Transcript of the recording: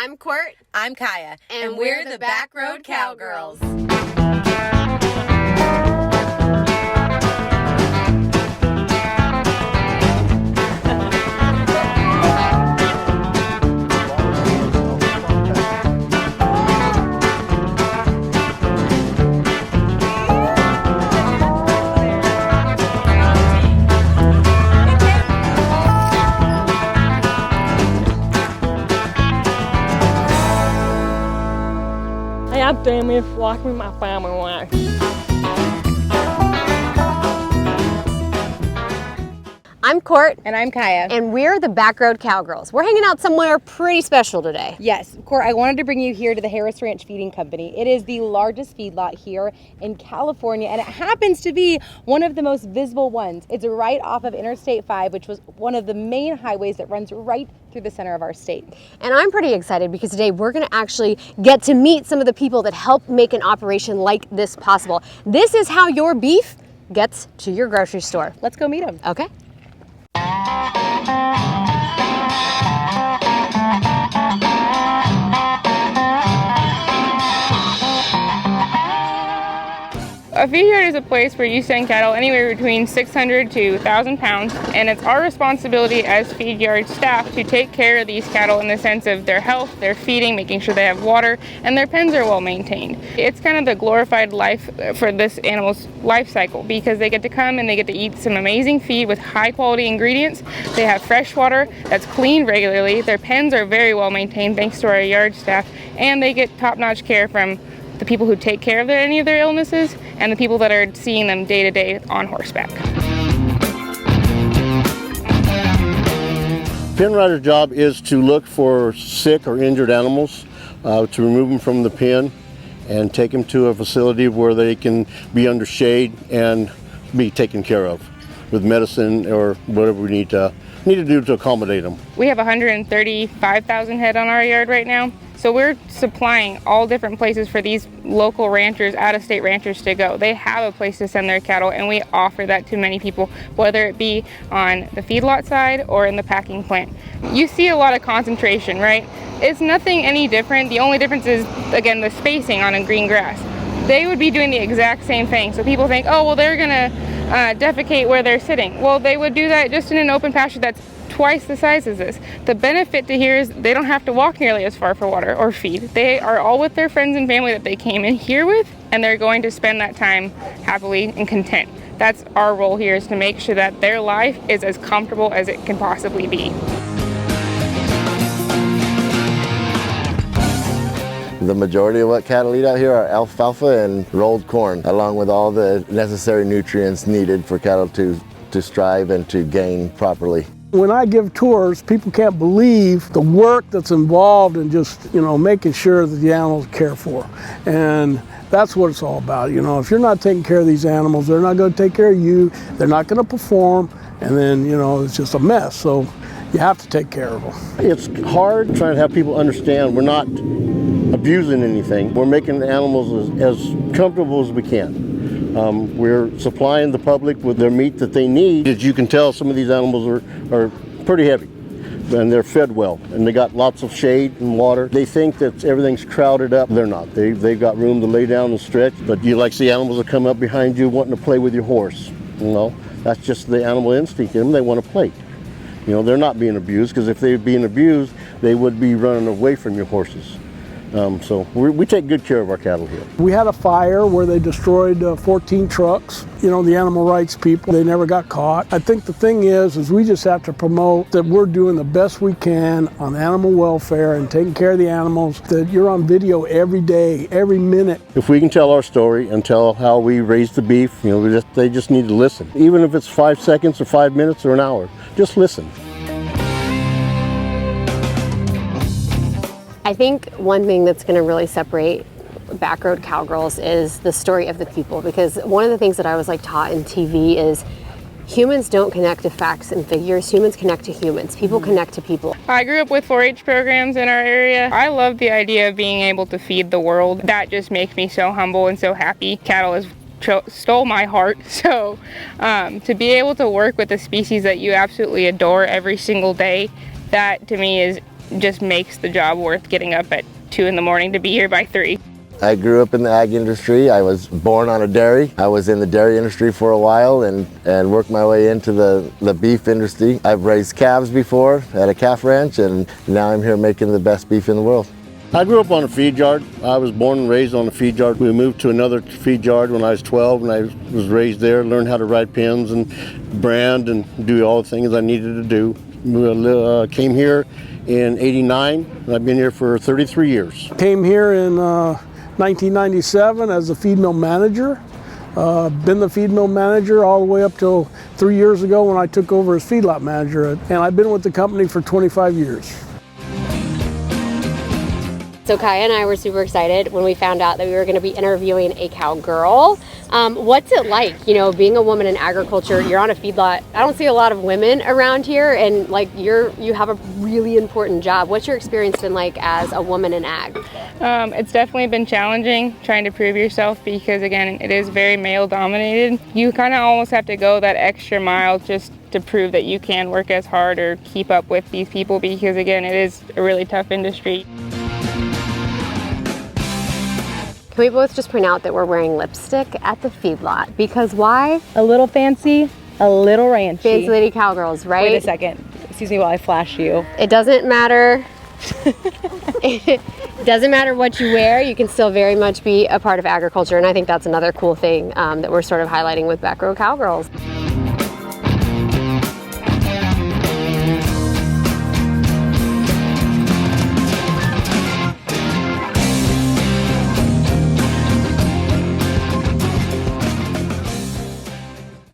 I'm Court. I'm Kiah. And we're the Backroad Cowgirls. God damn it, like me my family life. I'm Court. And I'm Kiah. And we're the Backroad Cowgirls. We're hanging out somewhere pretty special today. Yes, Court, I wanted to bring you here to the Harris Ranch Feeding Company. It is the largest feedlot here in California, and it happens to be one of the most visible ones. It's right off of Interstate 5, which was one of the main highways that runs right through the center of our state. And I'm pretty excited because today we're going to actually get to meet some of the people that help make an operation like this possible. This is how your beef gets to your grocery store. Let's go meet them. Okay. A feed yard is a place where you send cattle anywhere between 600 to 1,000 pounds, and it's our responsibility as feed yard staff to take care of these cattle in the sense of their health, their feeding, making sure they have water, and their pens are well maintained. It's kind of the glorified life for this animal's life cycle because they get to come and they get to eat some amazing feed with high quality ingredients. They have fresh water that's cleaned regularly. Their pens are very well maintained thanks to our yard staff, and they get top-notch care from the people who take care of any of their illnesses and the people that are seeing them day to day on horseback. Pen rider's job is to look for sick or injured animals, to remove them from the pen and take them to a facility where they can be under shade and be taken care of with medicine or whatever we need to do to accommodate them. We have 135,000 head on our yard right now. So we're supplying all different places for these local ranchers, out-of-state ranchers to go. They have a place to send their cattle, and we offer that to many people, whether it be on the feedlot side or in the packing plant. You see a lot of concentration, right? It's nothing any different. The only difference is, again, the spacing on a green grass. They would be doing the exact same thing. So people think, oh, well, they're gonna defecate where they're sitting. Well, they would do that just in an open pasture that's twice the size as this. The benefit to here is they don't have to walk nearly as far for water or feed. They are all with their friends and family that they came in here with, and they're going to spend that time happily and content. That's our role here, is to make sure that their life is as comfortable as it can possibly be. The majority of what cattle eat out here are alfalfa and rolled corn, along with all the necessary nutrients needed for cattle to strive and to gain properly. When I give tours, people can't believe the work that's involved in just, making sure that the animals are cared for. And that's what it's all about. If you're not taking care of these animals, they're not going to take care of you, they're not going to perform, and then, it's just a mess. So you have to take care of them. It's hard trying to have people understand we're not abusing anything. We're making the animals as comfortable as we can. We're supplying the public with their meat that they need. As you can tell, some of these animals are pretty heavy, and they're fed well, and they got lots of shade and water. They think that everything's crowded up. They're not. They've got room to lay down and stretch, but you like see animals that come up behind you wanting to play with your horse. That's just the animal instinct in them. They want to play. They're not being abused, because if they were being abused, they would be running away from your horses. So we take good care of our cattle here. We had a fire where they destroyed 14 trucks. The animal rights people, they never got caught. I think the thing is we just have to promote that we're doing the best we can on animal welfare and taking care of the animals, that you're on video every day, every minute. If we can tell our story and tell how we raised the beef, they just need to listen. Even if it's 5 seconds or 5 minutes or an hour, just listen. I think one thing that's going to really separate Backroad Cowgirls is the story of the people, because one of the things that I was taught in TV is humans don't connect to facts and figures. Humans connect to humans. People connect to people. I grew up with 4-H programs in our area. I love the idea of being able to feed the world. That just makes me so humble and so happy. Cattle is stole my heart. So to be able to work with a species that you absolutely adore every single day, that to me is just makes the job worth getting up at 2 in the morning to be here by 3. I grew up in the ag industry. I was born on a dairy. I was in the dairy industry for a while and worked my way into the beef industry. I've raised calves before at a calf ranch, and now I'm here making the best beef in the world. I grew up on a feed yard. I was born and raised on a feed yard. We moved to another feed yard when I was 12, and I was raised there, learned how to ride pins and brand and do all the things I needed to do. Came here in '89, and I've been here for 33 years. Came here in 1997 as the feed mill manager. Been the feed mill manager all the way up till 3 years ago when I took over as feedlot manager, and I've been with the company for 25 years. So Kiah and I were super excited when we found out that we were going to be interviewing a cowgirl. What's it like, being a woman in agriculture? You're on a feedlot. I don't see a lot of women around here, and you have a really important job. What's your experience been like as a woman in ag? It's definitely been challenging trying to prove yourself because, again, it is very male dominated. You kind of almost have to go that extra mile just to prove that you can work as hard or keep up with these people because, again, it is a really tough industry. Can we both just point out that we're wearing lipstick at the feedlot? Because why? A little fancy, a little ranchy. Fancy lady cowgirls, right? Wait a second. Excuse me while I flash you. It doesn't matter. It doesn't matter what you wear. You can still very much be a part of agriculture. And I think that's another cool thing that we're sort of highlighting with Backroad Cowgirls.